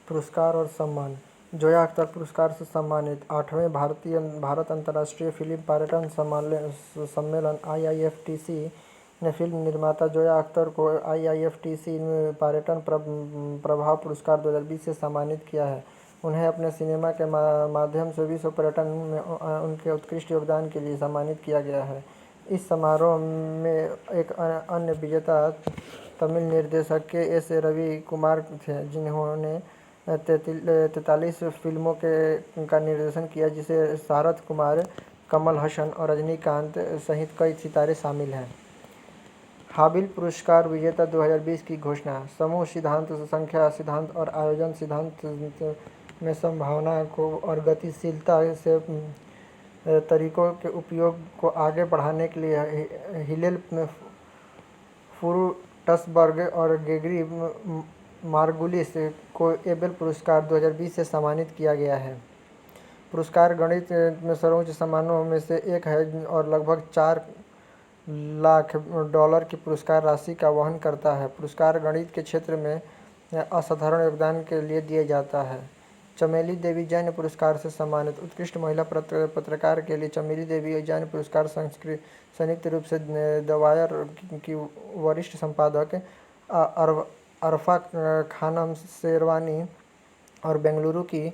पुरस्कार और सम्मान। जोया अख्तर पुरस्कार से सम्मानित। 8वें भारत अंतर्राष्ट्रीय फिल्म पर्यटन सम्मेलन (IIFTC) ने फिल्म निर्माता जोया अख्तर को IIFTC पर्यटन प्रभाव पुरस्कार 2020 से सम्मानित किया है। उन्हें अपने सिनेमा के माध्यम से विश्व पर्यटन में उनके उत्कृष्ट योगदान के लिए सम्मानित किया गया है। इस समारोह में एक अन्य विजेता तमिल निर्देशक के. रवि कुमार थे, जिन्होंने 43 फिल्मों का निर्देशन किया, जिसमें शरत कुमार, कमल हसन और रजनीकांत सहित कई सितारे शामिल हैं। हाबिल पुरस्कार विजेता 2020 की घोषणा। समूह सिद्धांत, संख्या सिद्धांत और आयोजन सिद्धांत में संभावना को और गतिशीलता से तरीकों के उपयोग को आगे बढ़ाने के लिए हिलेल फुरुटसबर्ग और ग्रेगरी मार्गुलिस को एबेल पुरस्कार 2020 से सम्मानित किया गया है। पुरस्कार गणित में सर्वोच्च सम्मानों में से एक है और लगभग $4 लाख की पुरस्कार राशि का वहन करता है। पुरस्कार गणित के क्षेत्र में असाधारण योगदान के लिए दिया जाता है। चमेली देवी जैन पुरस्कार से सम्मानित। उत्कृष्ट महिला पत्रकार के लिए चमेली देवी जैन पुरस्कार संयुक्त रूप से द वायर की वरिष्ठ संपादक अरफा खानम शेरवानी और बेंगलुरु की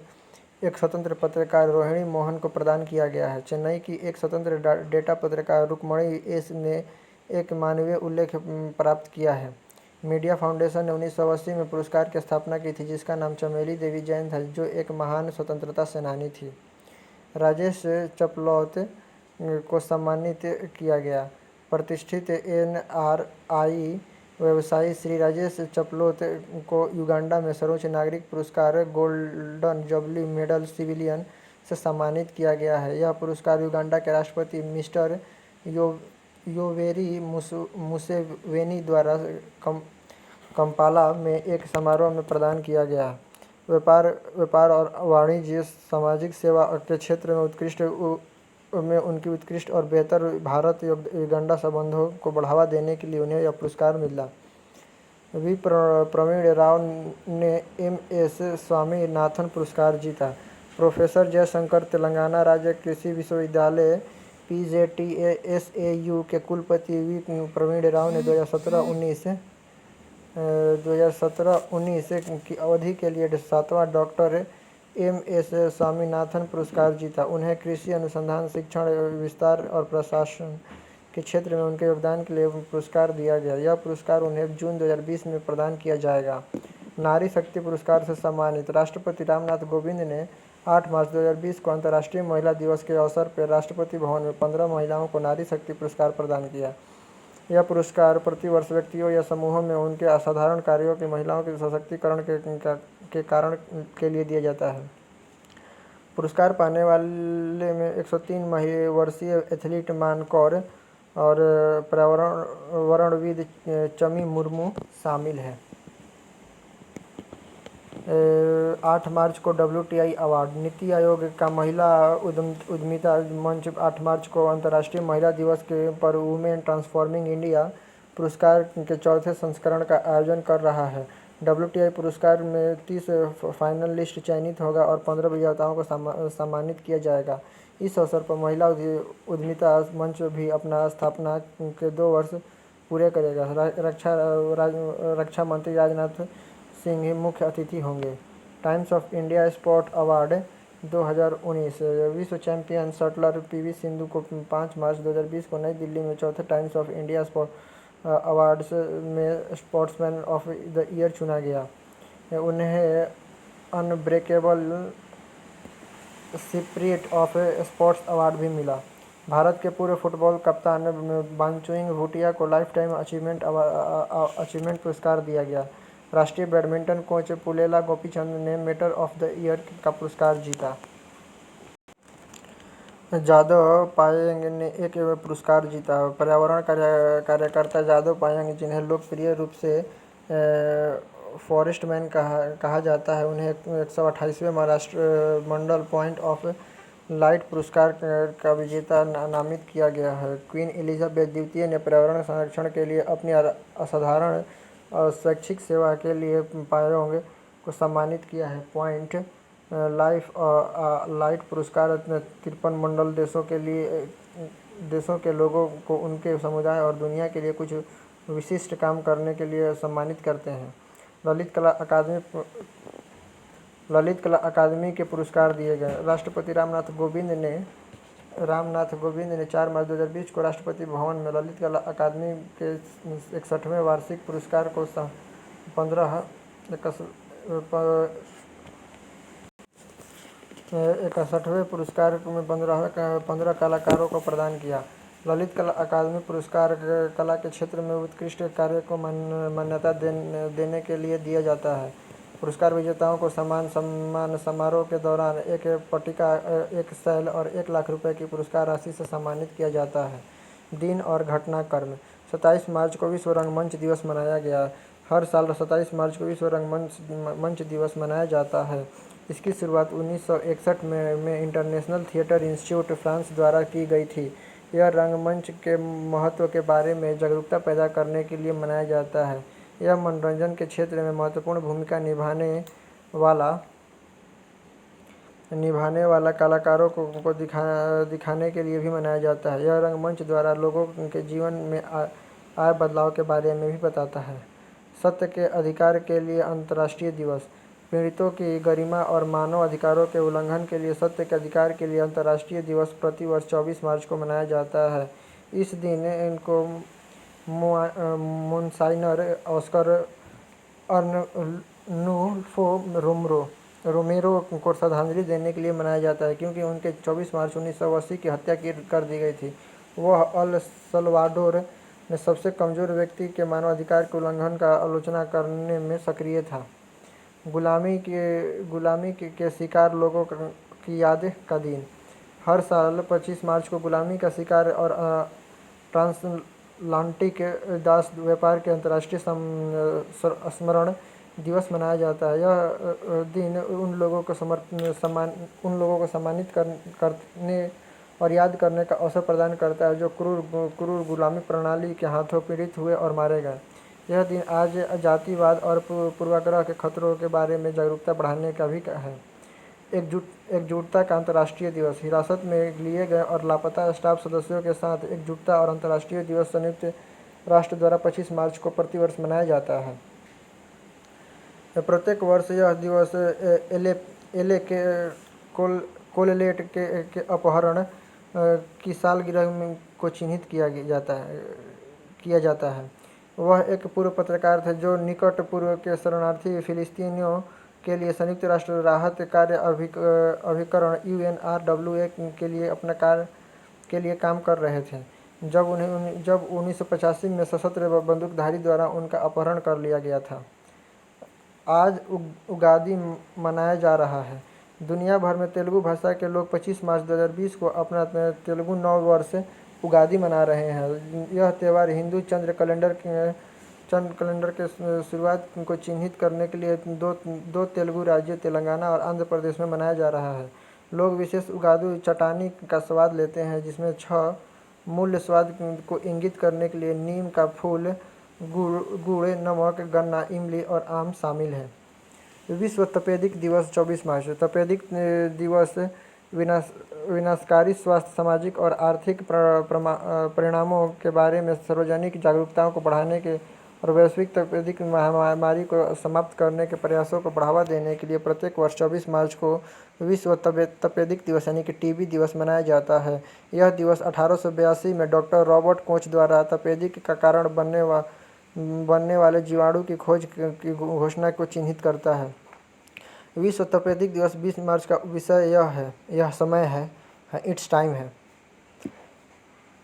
एक स्वतंत्र पत्रकार रोहिणी मोहन को प्रदान किया गया है। चेन्नई की एक स्वतंत्र डेटा पत्रकार रुक्मणी एस ने एक मानवीय उल्लेख प्राप्त किया है। मीडिया फाउंडेशन ने 1980 में पुरस्कार की स्थापना की थी, जिसका नाम चमेली देवी जैन था, जो एक महान स्वतंत्रता सेनानी थी। राजेश चपलौत को सम्मानित किया गया। प्रतिष्ठित NRI व्यवसायी श्री राजेश चपलौत को युगांडा में सर्वोच्च नागरिक पुरस्कार गोल्डन जुबली मेडल सिविलियन से सम्मानित किया गया है। यह पुरस्कार युगांडा के राष्ट्रपति मिस्टर योवेरी मुसेवेनी द्वारा कंपाला में एक समारोह में प्रदान किया गया। व्यापार और वाणिज्य, सामाजिक सेवा के क्षेत्र में उनकी उत्कृष्ट और बेहतर भारत-युगांडा संबंधों को बढ़ावा देने के लिए उन्हें यह पुरस्कार मिला। वी. प्रवीण राव ने MS स्वामीनाथन पुरस्कार जीता। प्रोफेसर जयशंकर तेलंगाना राज्य कृषि विश्वविद्यालय PJTSAU के कुलपति वी. प्रवीण राव ने 2017-19 की अवधि के लिए 7वां डॉक्टर MS स्वामीनाथन पुरस्कार जीता। उन्हें कृषि अनुसंधान, शिक्षण, विस्तार और प्रशासन के क्षेत्र में उनके योगदान के लिए पुरस्कार दिया गया। यह पुरस्कार उन्हें जून 2020 में प्रदान किया जाएगा। नारी शक्ति पुरस्कार से सम्मानित। राष्ट्रपति रामनाथ कोविंद ने 8 मार्च 2020 को अंतर्राष्ट्रीय महिला दिवस के अवसर पर राष्ट्रपति भवन में 15 महिलाओं को नारी शक्ति पुरस्कार प्रदान किया। यह पुरस्कार प्रतिवर्ष व्यक्तियों या समूहों में उनके असाधारण कार्यों की महिलाओं के सशक्तिकरण के कारण के लिए दिया जाता है। पुरस्कार पाने वाले में 103 वर्षीय एथलीट मानकौर और पर्यावरणविद चमी मुर्मू शामिल हैं। 8 मार्च को WTI अवार्ड। नीति आयोग का महिला उद्यमिता मंच 8 मार्च को अंतर्राष्ट्रीय महिला दिवस पर वुमेन ट्रांसफॉर्मिंग इंडिया पुरस्कार के 4थे संस्करण का आयोजन कर रहा है। WTI पुरस्कार में 30 फाइनलिस्ट चयनित होगा और 15 विजेताओं को सम्मानित किया जाएगा। इस अवसर पर महिला उद्यमिता मंच भी अपना स्थापना के 2 वर्ष पूरे करेगा। रक्षा मंत्री राजनाथ सिंह मुख्य अतिथि होंगे। Times of India sport award 2019। विश्व चैंपियन शटलर PV सिंधु को 5 मार्च 2020 को नई दिल्ली में 4थे Times of India sport awards में स्पोर्ट्समैन ऑफ द ईयर चुना गया। उन्हें unbreakable spirit of sports award भी मिला। भारत के पूर्व फुटबॉल कप्तान बांचुइंग भूटिया को लाइफ टाइम अचीवमेंट पुरस्कार दिया गया। राष्ट्रीय बैडमिंटन कोच पुलेला गोपीचंद ने मेटर ऑफ द ईयर का पुरस्कार जीता। जादव पायेंग ने एक पुरस्कार जीता। पर्यावरण कार्यकर्ता जादव पायेंग, जिन्हें लोकप्रिय रूप से फॉरेस्टमैन कहा जाता है, उन्हें 128वें महाराष्ट्र मंडल पॉइंट ऑफ लाइट पुरस्कार का विजेता नामित किया गया है। क्वीन एलिजाबेथ द्वितीय ने पर्यावरण संरक्षण के लिए अपनी असाधारण शैक्षिक सेवा के लिए पायेंग को सम्मानित किया है। पॉइंट लाइफ लाइट पुरस्कार 53 मंडल देशों के लोगों को उनके समुदाय और दुनिया के लिए कुछ विशिष्ट काम करने के लिए सम्मानित करते हैं। ललित कला अकादमी के पुरस्कार दिए गए। राष्ट्रपति रामनाथ कोविंद ने 4 मार्च 2020 को राष्ट्रपति भवन में ललित कला अकादमी के 61वें वार्षिक पुरस्कार को 61वें पुरस्कार में 15 कलाकारों को प्रदान किया। ललित कला अकादमी पुरस्कार कला के क्षेत्र में उत्कृष्ट कार्य को मान्यता देने के लिए दिया जाता है। पुरस्कार विजेताओं को सम्मान समारोह के दौरान एक पट्टिका, एक शैल और 1 लाख रुपए की पुरस्कार राशि से सम्मानित किया जाता है। दिन और घटनाक्रम। 27 मार्च को विश्व रंगमंच दिवस मनाया गया। हर साल 27 मार्च को विश्व रंगमंच दिवस मनाया जाता है। इसकी शुरुआत 1961 में इंटरनेशनल थिएटर इंस्टीट्यूट फ्रांस द्वारा की गई थी। यह रंगमंच के महत्व के बारे में जागरूकता पैदा करने के लिए मनाया जाता है। यह मनोरंजन के क्षेत्र में महत्वपूर्ण भूमिका निभाने वाला कलाकारों को दिखाने के लिए भी मनाया जाता है। यह रंगमंच द्वारा लोगों के जीवन में आए बदलाव के बारे में भी बताता है। सत्य के अधिकार के लिए अंतर्राष्ट्रीय दिवस। पीड़ितों की गरिमा और मानव अधिकारों के उल्लंघन के लिए सत्य के अधिकार के लिए अंतर्राष्ट्रीय दिवस प्रतिवर्ष 24 मार्च को मनाया जाता है। इस दिन इनको मोनसाइनर ऑस्कर अर्नुल्फो रोमेरो को श्रद्धांजलि देने के लिए मनाया जाता है, क्योंकि उनके 24 मार्च 1980 की हत्या कर दी गई थी। वह अल सल्वाडोर में सबसे कमज़ोर व्यक्ति के मानवाधिकार के उल्लंघन का आलोचना करने में सक्रिय था। गुलामी के शिकार लोगों की याद का दिन। हर साल 25 मार्च को गुलामी का शिकार और ट्रांसलांटिक दास व्यापार के अंतर्राष्ट्रीय स्मरण दिवस मनाया जाता है। यह दिन उन लोगों को सम्मानित करने और याद करने का अवसर प्रदान करता है जो क्रूर गुलामी प्रणाली के हाथों पीड़ित हुए और मारे गए। यह दिन आज जातिवाद और पूर्वाग्रह के खतरों के बारे में जागरूकता बढ़ाने का भी है। एकजुटता का अंतर्राष्ट्रीय दिवस। हिरासत में लिए गए और लापता स्टाफ सदस्यों के साथ एकजुटता और अंतर्राष्ट्रीय दिवस संयुक्त राष्ट्र द्वारा 25 मार्च को प्रतिवर्ष मनाया जाता है। प्रत्येक वर्ष यह दिवस एले के कोललेट के अपहरण की सालगिरह को चिन्हित किया जाता है। वह एक पूर्व पत्रकार थे जो निकट पूर्व के शरणार्थी फिलिस्तीनियों के लिए संयुक्त राष्ट्र राहत कार्य अभिकरण UNRWA के लिए काम कर रहे थे, जब 1985 में सशस्त्र बंदूकधारी द्वारा उनका अपहरण कर लिया गया था। आज उगादी मनाया जा रहा है। दुनिया भर में तेलुगु भाषा के लोग 25 मार्च 2020 को अपना तेलुगु नव वर्ष उगादी मना रहे हैं। यह त्यौहार हिंदू चंद्र कैलेंडर के शुरुआत को चिन्हित करने के लिए दो तेलुगु राज्यों तेलंगाना और आंध्र प्रदेश में मनाया जा रहा है। लोग विशेष उगादी चटानी का स्वाद लेते हैं, जिसमें 6 मूल स्वाद को इंगित करने के लिए नीम का फूल, गुड़, नमक, गन्ना, इमली और आम शामिल है। विश्व तपेदिक दिवस 24 मार्च। तपेदिक दिवस विनाशकारी स्वास्थ्य, सामाजिक और आर्थिक परिणामों के बारे में सार्वजनिक जागरूकता को बढ़ाने के और वैश्विक तपेदिक महामारी को समाप्त करने के प्रयासों को बढ़ावा देने के लिए प्रत्येक वर्ष 24 मार्च को विश्व तपेदिक दिवस यानी कि टीबी दिवस मनाया जाता है। यह दिवस 1882 में डॉक्टर रॉबर्ट कोच द्वारा तपेदिक का कारण बनने वाले जीवाणु की खोज की घोषणा को चिन्हित करता है। विश्व तपेदिक दिवस 20 मार्च का विषय यह समय है, इट्स टाइम है।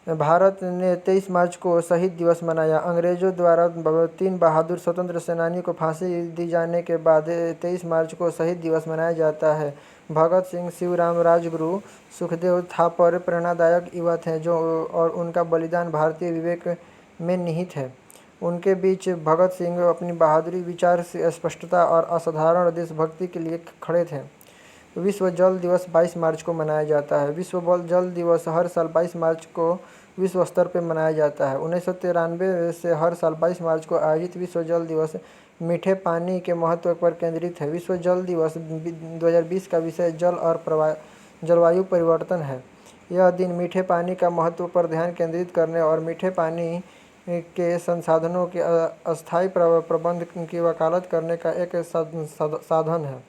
भारत ने 23 मार्च को शहीद दिवस मनाया। अंग्रेजों द्वारा 3 बहादुर स्वतंत्र सेनानी को फांसी दी जाने के बाद 23 मार्च को शहीद दिवस मनाया जाता है। भगत सिंह, शिवराम, राजगुरु, सुखदेव थापर प्रेरणादायक युवा थे और उनका बलिदान भारतीय विवेक में निहित है। उनके बीच भगत सिंह अपनी बहादुरी, विचार स्पष्टता और असाधारण देशभक्ति के लिए खड़े थे। विश्व जल दिवस 22 मार्च को मनाया जाता है। विश्व जल दिवस हर साल 22 मार्च को विश्व स्तर पर मनाया जाता है। 1993 से हर साल 22 मार्च को आयोजित विश्व जल दिवस मीठे पानी के महत्व पर केंद्रित है। विश्व जल दिवस 2020 का विषय जल और जलवायु परिवर्तन है। यह दिन मीठे पानी का महत्व पर ध्यान केंद्रित करने और मीठे पानी के संसाधनों के अस्थायी प्रबंध की वकालत करने का एक साधन है।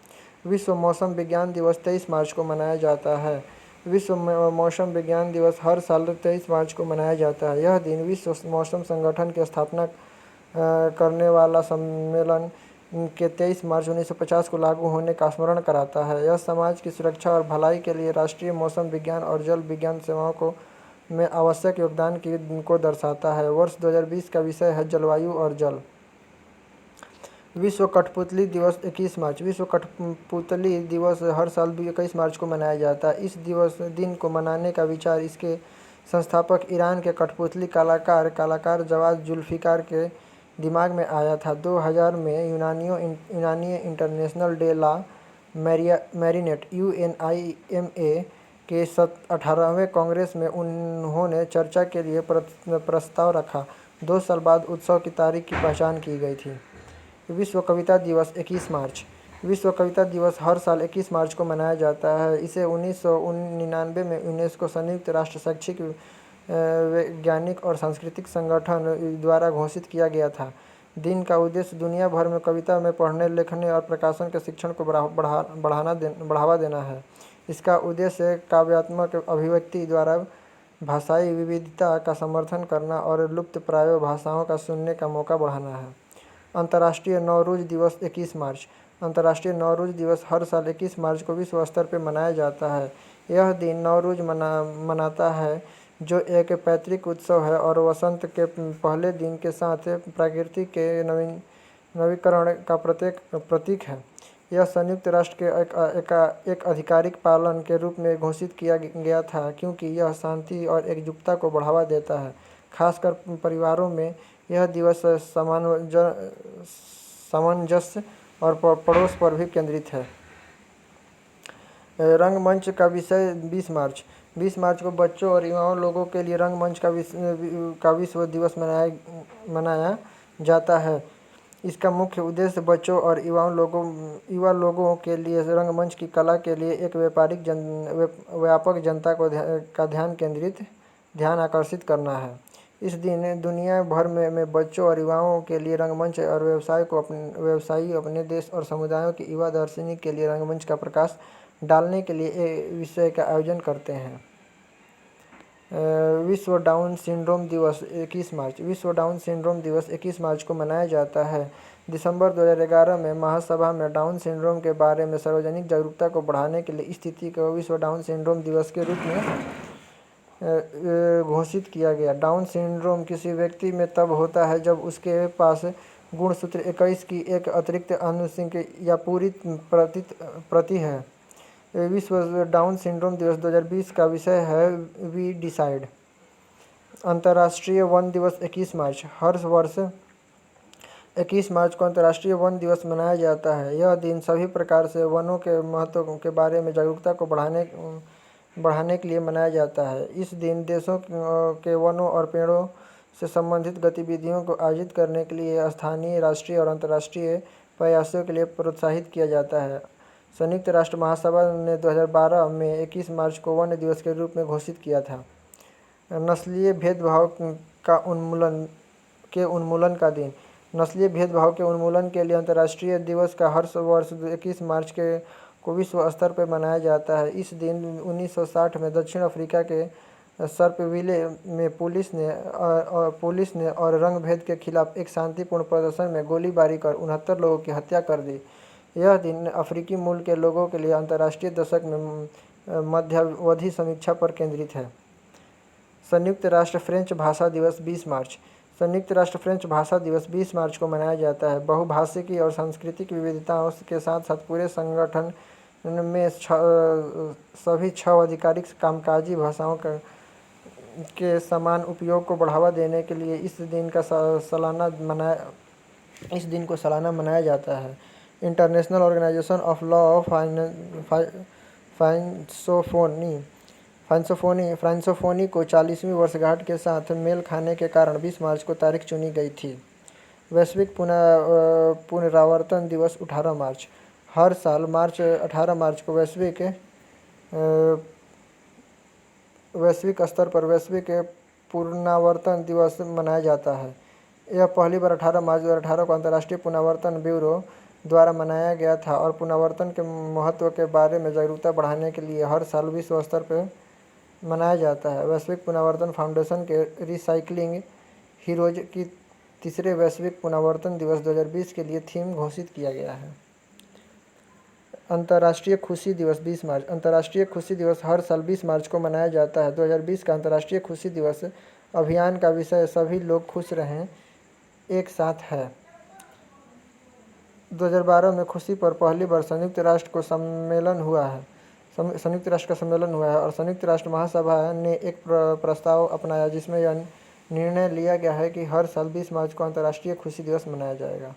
विश्व मौसम विज्ञान दिवस 23 मार्च को मनाया जाता है। विश्व मौसम विज्ञान दिवस हर साल 23 मार्च को मनाया जाता है। यह दिन विश्व मौसम संगठन की स्थापना करने वाला सम्मेलन के 23 मार्च 1950 को लागू होने का स्मरण कराता है। यह समाज की सुरक्षा और भलाई के लिए राष्ट्रीय मौसम विज्ञान और जल विज्ञान सेवाओं को में आवश्यक योगदान को दर्शाता है। वर्ष 2020 का विषय है जलवायु और जल। विश्व कठपुतली दिवस 21 मार्च। विश्व कठपुतली दिवस हर साल 21 मार्च को मनाया जाता है। इस दिन को मनाने का विचार इसके संस्थापक ईरान के कठपुतली कलाकार जवाद जुल्फिकार के दिमाग में आया था। 2000 में यूनानी इंटरनेशनल डे ला मैरिनेट UNIMA के 18वें कांग्रेस में उन्होंने चर्चा के लिए प्रस्ताव रखा। 2 साल बाद उत्सव की तारीख की पहचान की गई थी। विश्व कविता दिवस 21 मार्च। विश्व कविता दिवस हर साल 21 मार्च को मनाया जाता है। इसे 1999 में यूनेस्को संयुक्त राष्ट्र शैक्षिक वैज्ञानिक और सांस्कृतिक संगठन द्वारा घोषित किया गया था। दिन का उद्देश्य दुनिया भर में कविता में पढ़ने लिखने और प्रकाशन के शिक्षण को बढ़ावा देना है। इसका उद्देश्य काव्यात्मक अभिव्यक्ति द्वारा भाषाई विविधता का समर्थन करना और लुप्तप्राय भाषाओं का सुनने का मौका बढ़ाना है। अंतर्राष्ट्रीय नौरूज दिवस 21 मार्च। अंतर्राष्ट्रीय नौरूज दिवस हर साल 21 मार्च को विश्व स्तर पर मनाया जाता है। यह दिन नौरूज मनाता है जो एक पैतृक उत्सव है और वसंत के पहले दिन के साथ प्रकृति के नवीकरण का प्रतीक है। यह संयुक्त राष्ट्र के एक आधिकारिक पालन के रूप में घोषित किया गया था क्योंकि यह शांति और एकजुटता को बढ़ावा देता है। खासकर परिवारों में यह दिवस सामंजस्य और पड़ोस पर भी केंद्रित है। रंगमंच का विषय 20 मार्च। 20 मार्च को बच्चों और युवाओं लोगों के लिए रंगमंच का विश्व दिवस मनाया जाता है। इसका मुख्य उद्देश्य बच्चों और युवा लोगों के लिए रंगमंच की कला के लिए एक व्यापक जनता का ध्यान आकर्षित करना है। इस दिन दुनिया भर में बच्चों और युवाओं के लिए रंगमंच और व्यवसायी अपने देश और समुदायों की युवा दर्शनी के लिए रंगमंच का प्रकाश डालने के लिए विषय का आयोजन करते हैं। विश्व डाउन सिंड्रोम दिवस 21 मार्च। विश्व डाउन सिंड्रोम दिवस 21 मार्च को मनाया जाता है। दिसंबर 2011 में महासभा में डाउन सिंड्रोम के बारे में सार्वजनिक जागरूकता को बढ़ाने के लिए इस तिथि को विश्व डाउन सिंड्रोम दिवस के रूप में घोषित किया गया। डाउन सिंड्रोम किसी व्यक्ति में तब होता है जब उसके पास गुणसूत्र 21 की एक अतिरिक्त आनुवंशिक या पूरी प्रति है। विश्व डाउन सिंड्रोम दिवस 2020 का विषय है वी डिसाइड। अंतर्राष्ट्रीय वन दिवस 21 मार्च। हर वर्ष 21 मार्च को अंतर्राष्ट्रीय वन दिवस मनाया जाता है। यह दिन सभी प्रकार से वनों के महत्व के बारे में जागरूकता को बढ़ाने के लिए मनाया जाता है। इस दिन देशों के वनों और पेड़ों से संबंधित गतिविधियों को आयोजित करने के लिए स्थानीय, राष्ट्रीय और अंतर्राष्ट्रीय प्रयासों के लिए प्रोत्साहित किया जाता है। संयुक्त राष्ट्र महासभा ने 2012 में 21 मार्च को वन दिवस के रूप में घोषित किया था। नस्लीय भेदभाव के उन्मूलन का दिन। नस्लीय भेदभाव के उन्मूलन के लिए अंतर्राष्ट्रीय दिवस का हर वर्ष 21 मार्च को विश्व स्तर पर मनाया जाता है। इस दिन 1960 में दक्षिण अफ्रीका के सर्पविले में पुलिस ने और रंग भेद के खिलाफ एक शांतिपूर्ण प्रदर्शन में गोलीबारी कर 69 लोगों की हत्या कर दी। यह दिन अफ्रीकी मूल के लोगों के लिए अंतर्राष्ट्रीय दशक में मध्यावधि समीक्षा पर केंद्रित है। संयुक्त राष्ट्र फ्रेंच भाषा दिवस 20 मार्च। संयुक्त राष्ट्र फ्रेंच भाषा दिवस 20 मार्च को मनाया जाता है। बहुभाषिकी और सांस्कृतिक विविधताओं के साथ साथ पूरे संगठन में सभी 6 आधिकारिक कामकाजी भाषाओं के समान उपयोग को बढ़ावा देने के लिए इस दिन को सालाना मनाया जाता है। इंटरनेशनल ऑर्गेनाइजेशन ऑफ लॉ फ्रांसोफोनी को 40वीं वर्षगांठ के साथ मेल खाने के कारण 20 मार्च को तारीख चुनी गई थी। वैश्विक पुनरावर्तन दिवस 18 मार्च। हर साल 18 मार्च को वैश्विक स्तर पर वैश्विक पुनरावर्तन दिवस मनाया जाता है। यह पहली बार 18 मार्च 2018 को अंतर्राष्ट्रीय पुनरावर्तन ब्यूरो द्वारा मनाया गया था और पुनरावर्तन के महत्व के बारे में जागरूकता बढ़ाने के लिए हर साल विश्व स्तर पर मनाया जाता है। वैश्विक पुनरावर्तन फाउंडेशन के रिसाइक्लिंग हीरोज की तीसरे वैश्विक पुनरावर्तन दिवस 2020 के लिए थीम घोषित किया गया है। अंतर्राष्ट्रीय खुशी दिवस 20 मार्च। अंतर्राष्ट्रीय खुशी दिवस हर साल 20 मार्च को मनाया जाता है। 2020 का अंतर्राष्ट्रीय खुशी दिवस अभियान का विषय सभी लोग खुश रहें एक साथ है। 2012 में खुशी पर पहली बार संयुक्त राष्ट्र का सम्मेलन हुआ है और संयुक्त राष्ट्र महासभा ने एक प्रस्ताव अपनाया जिसमें यह निर्णय लिया गया है कि हर साल 20 मार्च को अंतर्राष्ट्रीय खुशी दिवस मनाया जाएगा।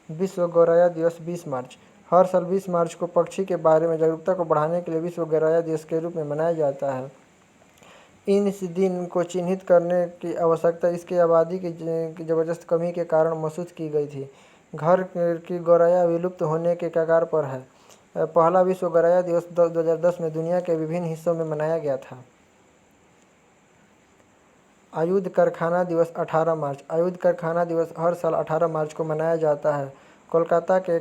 विश्व गौरैया दिवस 20 मार्च। हर साल 20 मार्च को पक्षी के बारे में जागरूकता को बढ़ाने के लिए विश्व गौरैया दिवस के रूप में मनाया जाता है। इस दिन को चिन्हित करने की आवश्यकता इसकी आबादी की ज़बरदस्त कमी के कारण महसूस की गई थी। घर की गौरैया विलुप्त होने के कगार पर है। पहला विश्व गौरैया दिवस 2010 में दुनिया के विभिन्न हिस्सों में मनाया गया था। आयुध कारखाना दिवस 18 मार्च। आयुध कारखाना दिवस हर साल 18 मार्च को मनाया जाता है। कोलकाता के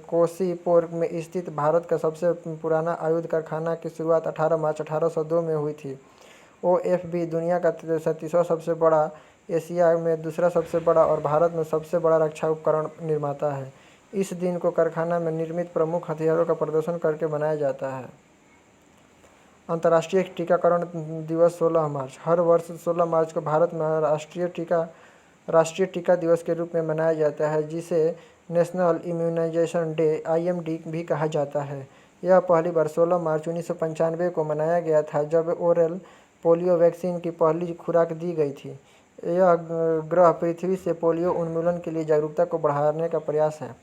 कोसीपुर में स्थित भारत का सबसे पुराना आयुध कारखाना की शुरुआत 18 मार्च 1802 में हुई थी। OFB दुनिया का 37वां सबसे बड़ा, एशिया में दूसरा सबसे बड़ा और भारत में सबसे बड़ा रक्षा उपकरण निर्माता है। इस दिन को कारखाना में निर्मित प्रमुख हथियारों का प्रदर्शन करके मनाया जाता है। अंतर्राष्ट्रीय टीकाकरण दिवस 16 मार्च। हर वर्ष 16 मार्च को भारत में राष्ट्रीय टीका दिवस के रूप में मनाया जाता है जिसे नेशनल इम्यूनाइजेशन डे IMD भी कहा जाता है। यह पहली बार 16 मार्च 1995 को मनाया गया था जब ओरल पोलियो वैक्सीन की पहली खुराक दी गई थी। यह ग्रह पृथ्वी से पोलियो उन्मूलन के लिए जागरूकता को बढ़ाने का प्रयास है।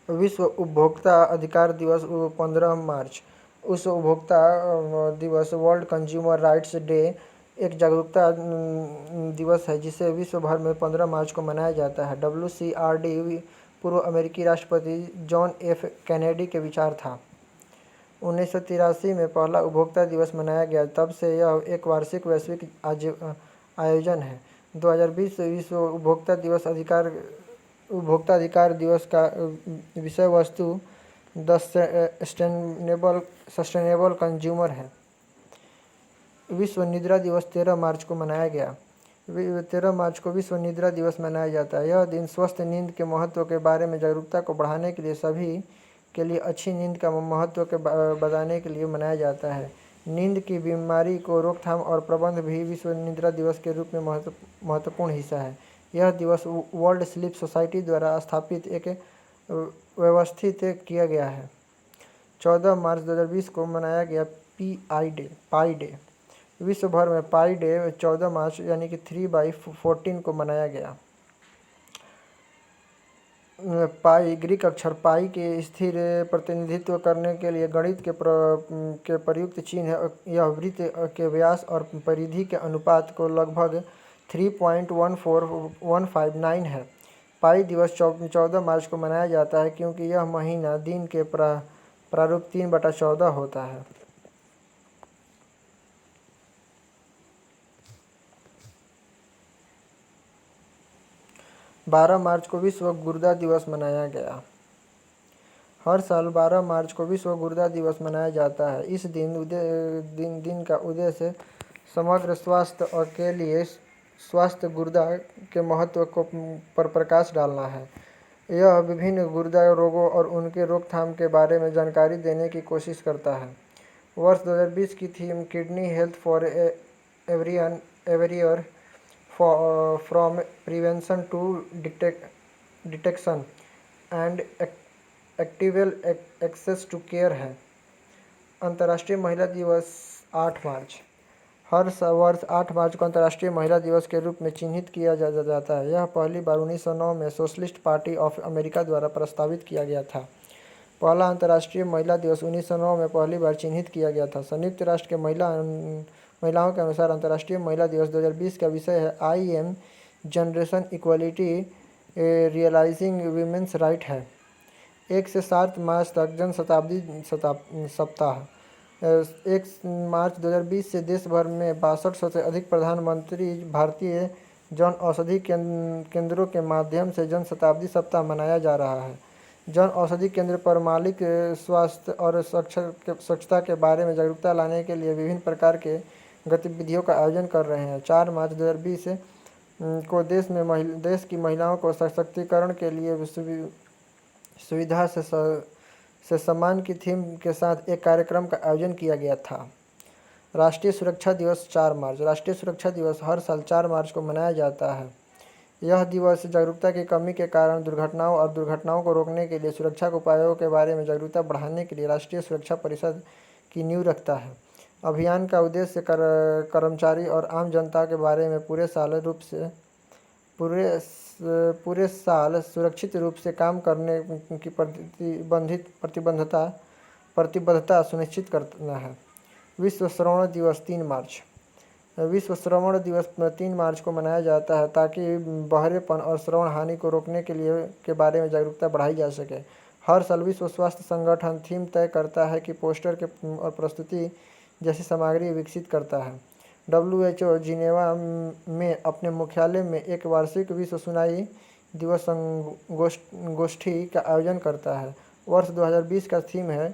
विश्व उपभोक्ता अधिकार दिवस 15 मार्च। विश्व उपभोक्ता दिवस वर्ल्ड कंज्यूमर राइट्स डे एक जागरूकता दिवस है जिसे विश्व भर में 15 मार्च को मनाया जाता है। WCRD पूर्व अमेरिकी राष्ट्रपति जॉन F कैनेडी के विचार था। 1983 में पहला उपभोक्ता दिवस मनाया गया, तब से यह एक वार्षिक वैश्विक आयोजन है। 2020 विश्व उपभोक्ता अधिकार दिवस का विषय वस्तु द सस्टेनेबल कंज्यूमर है। विश्व निद्रा दिवस 13 मार्च को मनाया गया। 13 मार्च को विश्व निद्रा दिवस मनाया जाता है। यह दिन स्वस्थ नींद के महत्व के बारे में जागरूकता को बढ़ाने के लिए सभी के लिए अच्छी नींद का महत्व के बताने के लिए मनाया जाता है। नींद की बीमारी को रोकथाम और प्रबंधन भी विश्व निद्रा दिवस के रूप में महत्वपूर्ण हिस्सा है। यह दिवस वर्ल्ड स्लीप सोसाइटी द्वारा स्थापित एक व्यवस्थित किया गया है। 14 मार्च 2020 को मनाया गया पाई डे। विश्व भर में पाई डे 14 मार्च यानी कि 3/14 को मनाया गया। पाई ग्रीक अक्षर पाई के स्थिर प्रतिनिधित्व करने के लिए गणित के प्रयुक्त चिन्ह है। यह वृत्त के व्यास और परिधि के अनुपात को लगभग 3.14159 है। पाई दिवस 14 मार्च को मनाया जाता है क्योंकि यह महीना दिन के प्रारूप 3/14 होता है। 12 मार्च को विश्व गुर्दा दिवस मनाया गया। हर साल 12 मार्च को विश्व गुर्दा दिवस मनाया जाता है। इस दिन का उद्देश्य समग्र स्वास्थ्य और के लिए स्वास्थ्य गुर्दा के महत्व पर प्रकाश डालना है। यह विभिन्न गुर्दा रोगों और उनके रोकथाम के बारे में जानकारी देने की कोशिश करता है। वर्ष 2020 की theme kidney health for every from prevention to detection and equitable access to care है। अंतर्राष्ट्रीय महिला दिवस 8 मार्च। हर वर्ष 8 मार्च को अंतर्राष्ट्रीय महिला दिवस के रूप में चिन्हित किया जाता है। यह पहली बार 1909 में सोशलिस्ट पार्टी ऑफ अमेरिका द्वारा प्रस्तावित किया गया था। पहला अंतर्राष्ट्रीय महिला दिवस 1909 में पहली बार चिन्हित किया गया था। संयुक्त राष्ट्र के महिलाओं के अनुसार अंतर्राष्ट्रीय महिला दिवस 2020 का विषय है I am generation equality realising women's right है। 1 से 7 मार्च तक जन शताब्दी सप्ताह। 1 मार्च 2020 से देश भर में 6200 से अधिक प्रधानमंत्री भारतीय जन औषधि केंद्रों के माध्यम से जन शताब्दी सप्ताह मनाया जा रहा है। जन औषधि केंद्र पर मालिक स्वास्थ्य और स्वच्छता के बारे में जागरूकता लाने के लिए विभिन्न प्रकार के गतिविधियों का आयोजन कर रहे हैं। 4 मार्च 2020 को देश की महिलाओं को सशक्तिकरण के लिए सुविधा से सम्मान की थीम के साथ एक कार्यक्रम का आयोजन किया गया था। राष्ट्रीय सुरक्षा दिवस 4 मार्च। राष्ट्रीय सुरक्षा दिवस हर साल 4 मार्च को मनाया जाता है। यह दिवस जागरूकता की कमी के कारण दुर्घटनाओं को रोकने के लिए सुरक्षा के उपायों के बारे में जागरूकता बढ़ाने के लिए राष्ट्रीय सुरक्षा परिषद की नींव रखता है। अभियान का उद्देश्य कर्मचारी और आम जनता के बारे में पूरे साल सुरक्षित रूप से काम करने की प्रतिबद्धता सुनिश्चित करना है। विश्व श्रवण दिवस 3 मार्च। विश्व श्रवण दिवस 3 मार्च को मनाया जाता है ताकि बहरेपन और श्रवण हानि को रोकने के बारे में जागरूकता बढ़ाई जा सके। हर साल विश्व स्वास्थ्य संगठन थीम तय करता है कि पोस्टर और प्रस्तुति जैसी सामग्री विकसित करता है। WHO जिनेवा में अपने मुख्यालय में एक वार्षिक विश्व सुनाई दिवस गोष्ठी का आयोजन करता है। वर्ष 2020 का थीम है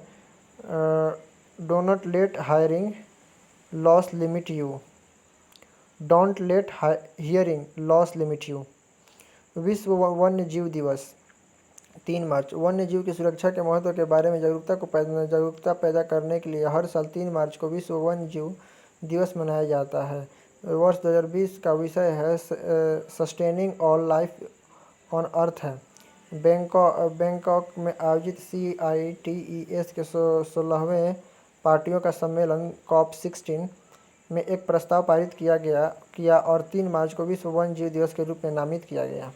don't let hiring loss limit you. Don't let hearing loss limit you. विश्व वन्य जीव दिवस 3 मार्च। वन्य जीव की सुरक्षा के महत्व के बारे में जागरूकता पैदा करने के लिए हर साल 3 मार्च को विश्व वन्य जीव दिवस मनाया जाता है। वर्ष 2020 का विषय है sustaining all life on earth है। बैंकॉक में आयोजित CITES के 16वें पार्टियों का सम्मेलन COP16 में एक प्रस्ताव पारित किया और 3 मार्च को विश्व वन्य जीव दिवस के रूप में नामित किया गया।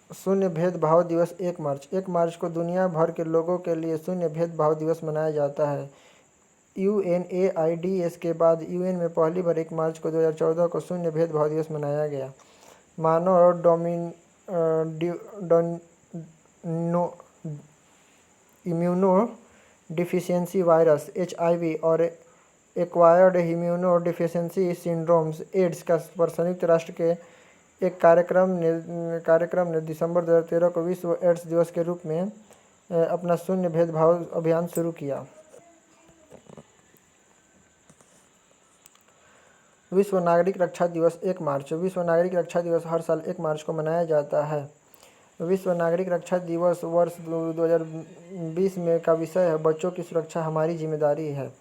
शून्य भेदभाव दिवस 1 मार्च। 1 मार्च को दुनिया भर के लोगों के लिए शून्य भेदभाव दिवस मनाया जाता है। UNAIDS के बाद UN में पहली बार 1 मार्च को 2014 को शून्य भेदभाव दिवस मनाया गया। मानव इम्यूनो डिफिशियंसी वायरस HIV और acquired immunodeficiency syndromes AIDS का पर संयुक्त राष्ट्र के एक कार्यक्रम ने दिसंबर 2013 को विश्व एड्स दिवस के रूप में अपना शून्य भेदभाव अभियान शुरू किया। विश्व नागरिक रक्षा दिवस 1 मार्च। विश्व नागरिक रक्षा दिवस हर साल 1 मार्च को मनाया जाता है। विश्व नागरिक रक्षा दिवस वर्ष 2020 में का विषय है बच्चों की सुरक्षा हमारी जिम्मेदारी है।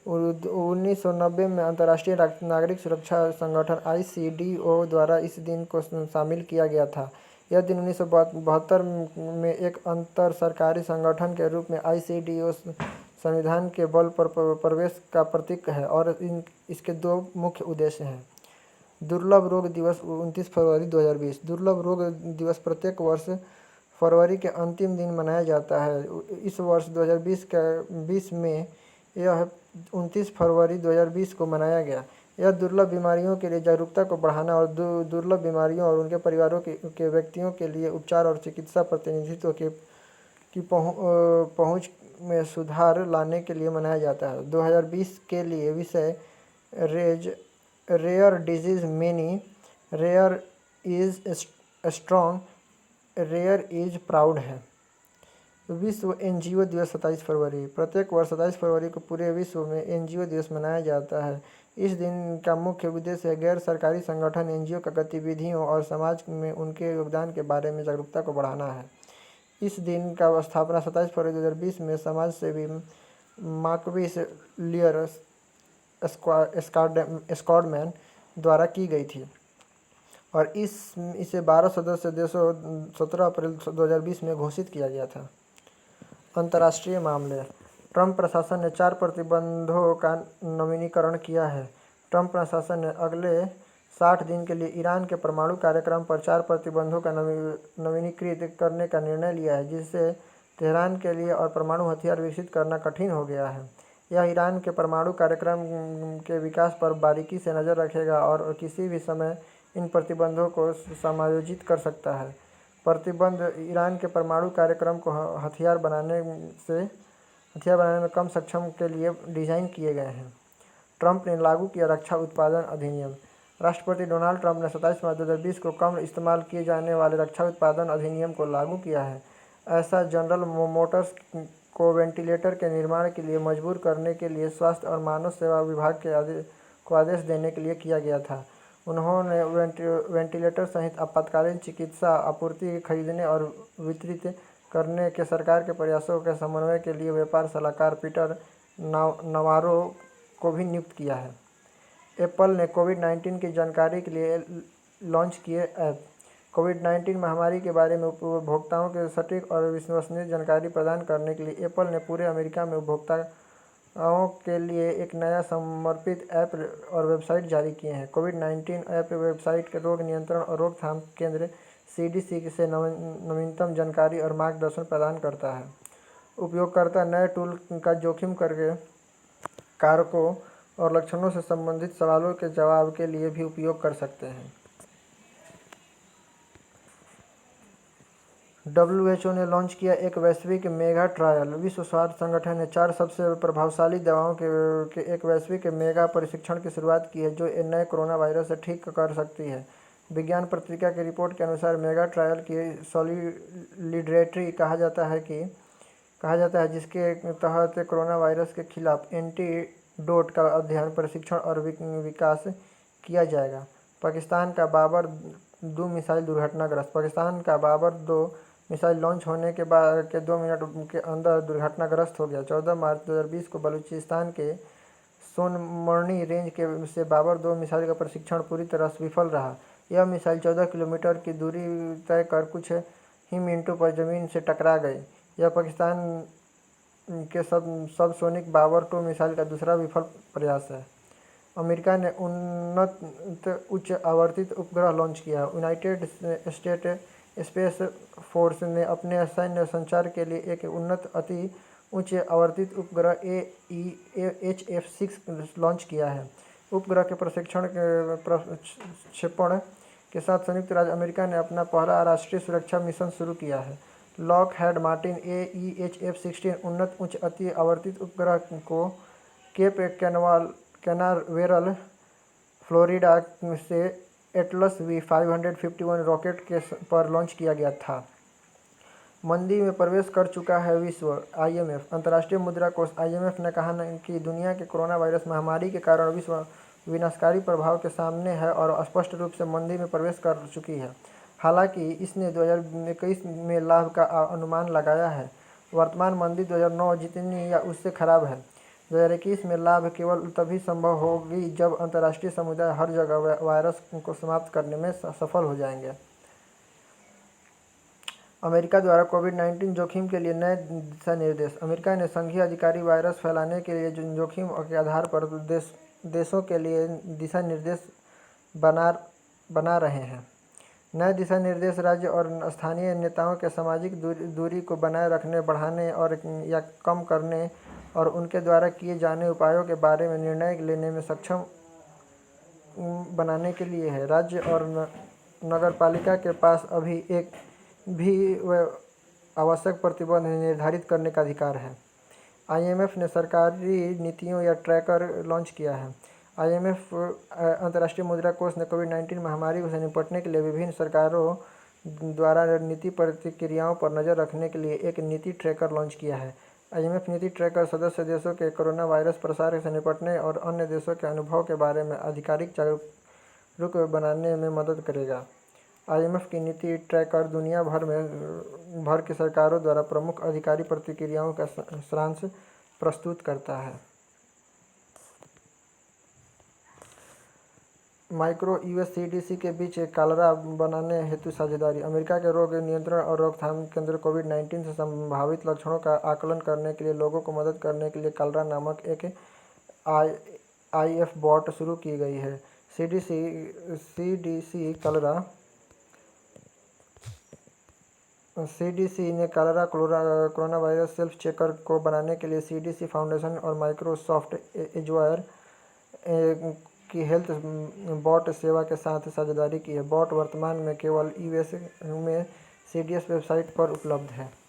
1990 में अंतर्राष्ट्रीय नागरिक सुरक्षा संगठन ICDO द्वारा इस दिन को शामिल किया गया था। यह दिन 1972 में एक अंतर सरकारी संगठन के रूप में ICDO संविधान के बल पर प्रवेश का प्रतीक है और इसके 2 मुख्य उद्देश्य हैं। दुर्लभ रोग दिवस 29 फरवरी 2020। दुर्लभ रोग दिवस प्रत्येक वर्ष फरवरी के अंतिम दिन मनाया जाता है। इस वर्ष 2020 में यह 29 फरवरी 2020 को मनाया गया। यह दुर्लभ बीमारियों के लिए जागरूकता को बढ़ाना और दुर्लभ बीमारियों और उनके परिवारों के व्यक्तियों के लिए उपचार और चिकित्सा प्रतिनिधित्व की पहुंच में सुधार लाने के लिए मनाया जाता है। 2020 के लिए विषय rare disease many, rare is strong, rare is proud है। विश्व NGO दिवस 27 फरवरी। प्रत्येक वर्ष 27 फरवरी को पूरे विश्व में NGO दिवस मनाया जाता है। इस दिन का मुख्य उद्देश्य गैर सरकारी संगठन NGO का गतिविधियों और समाज में उनके योगदान के बारे में जागरूकता को बढ़ाना है। इस दिन का स्थापना 27 फरवरी 2020 में समाज सेवी मार्क्विस लियर स्कॉटमैन द्वारा की गई थी और इसे 12 सदस्य देशों 17 अप्रैल 2020 में घोषित किया गया था। अंतर्राष्ट्रीय मामले। ट्रंप प्रशासन ने 4 प्रतिबंधों का नवीनीकरण किया है। ट्रंप प्रशासन ने अगले 60 दिन के लिए ईरान के परमाणु कार्यक्रम पर 4 प्रतिबंधों का नवीनीकृत करने का निर्णय लिया है, जिससे तेहरान के लिए और परमाणु हथियार विकसित करना कठिन हो गया है। यह ईरान के परमाणु कार्यक्रम के विकास पर बारीकी से नज़र रखेगा और किसी भी समय इन प्रतिबंधों को समायोजित कर सकता है। प्रतिबंध ईरान के परमाणु कार्यक्रम को हथियार बनाने में कम सक्षम के लिए डिज़ाइन किए गए हैं। ट्रंप ने लागू किया रक्षा उत्पादन अधिनियम। राष्ट्रपति डोनाल्ड ट्रंप ने 27 मार्च 2020 को कम इस्तेमाल किए जाने वाले रक्षा उत्पादन अधिनियम को लागू किया है। ऐसा जनरल मोटर्स को वेंटिलेटर के निर्माण के लिए मजबूर करने के लिए स्वास्थ्य और मानव सेवा विभाग को आदेश देने के लिए किया गया था। उन्होंने वेंटिलेटर सहित आपातकालीन चिकित्सा आपूर्ति खरीदने और वितरित करने के सरकार के प्रयासों के समन्वय के लिए व्यापार सलाहकार पीटर नवारो को भी नियुक्त किया है। एप्पल ने कोविड-19 की जानकारी के लिए लॉन्च किए ऐप। कोविड-19 महामारी के बारे में उपभोक्ताओं के सटीक और विश्वसनीय जानकारी प्रदान करने के लिए एप्पल ने पूरे अमेरिका में उपभोक्ताओं के लिए एक नया समर्पित ऐप और वेबसाइट जारी किए हैं। कोविड-19 ऐप वेबसाइट के रोग नियंत्रण और रोकथाम केंद्र CDC से नवीनतम जानकारी और मार्गदर्शन प्रदान करता है। उपयोगकर्ता नए टूल का जोखिम करके कारकों और लक्षणों से संबंधित सवालों के जवाब के लिए भी उपयोग कर सकते हैं। WHO ने लॉन्च किया एक वैश्विक मेगा ट्रायल। विश्व स्वास्थ्य संगठन ने 4 सबसे प्रभावशाली दवाओं के एक वैश्विक मेगा परीक्षण की शुरुआत की है, जो नए कोरोना वायरस से ठीक कर सकती है। विज्ञान पत्रिका की रिपोर्ट के अनुसार मेगा ट्रायल की सॉलिडेरिटी कहा जाता है, जिसके तहत कोरोना वायरस के खिलाफ एंटीडोट का अध्ययन, परीक्षण और विकास किया जाएगा। पाकिस्तान का बाबर 2 मिसाइल दुर्घटनाग्रस्त। पाकिस्तान का बाबर 2 मिसाइल लॉन्च होने के बाद 2 मिनट के अंदर दुर्घटनाग्रस्त हो गया। 14 मार्च 2020 को बलूचिस्तान के सोनमर्नी रेंज से बाबर 2 मिसाइल का परीक्षण पूरी तरह से विफल रहा। यह मिसाइल 14 किलोमीटर की दूरी तय कर कुछ ही मिनटों पर ज़मीन से टकरा गई। यह पाकिस्तान के सबसोनिक बाबर 2 मिसाइल का दूसरा विफल प्रयास है। अमेरिका ने उन्नत उच्च आवर्तित उपग्रह लॉन्च किया। यूनाइटेड स्टेट स्पेस फोर्स ने अपने सैन्य संचार के लिए एक उन्नत अति उच्च आवर्तित उपग्रह AEHF-6 लॉन्च किया है। उपग्रह के प्रक्षेपण के साथ संयुक्त राज्य अमेरिका ने अपना पहला राष्ट्रीय सुरक्षा मिशन शुरू किया है। लॉकहेड मार्टिन AEHF-16 उन्नत उच्च अति आवर्तित उपग्रह को केप कैनावेरल, फ्लोरिडा से एटलस V551 रॉकेट पर लॉन्च किया गया था। मंदी में प्रवेश कर चुका है विश्व। IMF अंतर्राष्ट्रीय मुद्रा कोष IMF ने कहा कि दुनिया के कोरोना वायरस महामारी के कारण विश्व विनाशकारी प्रभाव के सामने है और स्पष्ट रूप से मंदी में प्रवेश कर चुकी है। हालांकि इसने 2021 में लाभ का अनुमान लगाया है। वर्तमान मंदी 2009 जितनी या उससे खराब है। 2021 में लाभ केवल तभी संभव होगी जब अंतर्राष्ट्रीय समुदाय हर जगह वायरस को समाप्त करने में सफल हो जाएंगे। अमेरिका द्वारा कोविड-19 जोखिम के लिए नए दिशा निर्देश। अमेरिका ने संघीय अधिकारी वायरस फैलाने के लिए जोखिम के आधार पर देशों के लिए दिशा निर्देश बना रहे हैं। नए दिशा निर्देश राज्य और स्थानीय नेताओं के सामाजिक दूरी को बनाए रखने, बढ़ाने और या कम करने और उनके द्वारा किए जाने उपायों के बारे में निर्णय लेने में सक्षम बनाने के लिए है। राज्य और नगरपालिका के पास अभी एक भी आवश्यक प्रतिबंध निर्धारित करने का अधिकार है। IMF ने सरकारी नीतियों या ट्रैकर लॉन्च किया है। IMF अंतर्राष्ट्रीय मुद्रा कोष ने कोविड-19 महामारी से निपटने के लिए विभिन्न सरकारों द्वारा नीति प्रतिक्रियाओं पर नज़र रखने के लिए एक नीति ट्रैकर लॉन्च किया है। IMF नीति ट्रैकर सदस्य देशों के कोरोना वायरस प्रसार से निपटने और अन्य देशों के अनुभव के बारे में आधिकारिक जागरूक बनाने में मदद करेगा। IMF की नीति ट्रैकर दुनिया भर की सरकारों द्वारा प्रमुख अधिकारी प्रतिक्रियाओं का सारांश प्रस्तुत करता है। माइक्रो US CDC के बीच कालरा बनाने हेतु साझेदारी। अमेरिका के रोग नियंत्रण और रोकथाम केंद्र कोविड-19 से संभावित लक्षणों का आकलन करने के लिए लोगों को मदद करने के लिए कालरा नामक एक IF बॉट शुरू की गई है। सीडीसी ने कोरोना वायरस सेल्फ चेकर को बनाने के लिए सीडीसी फाउंडेशन और माइक्रोसॉफ्ट एजवायर की हेल्थ बॉट सेवा के साथ साझेदारी की है। बॉट वर्तमान में केवल यूएस में सीडीएस वेबसाइट पर उपलब्ध है।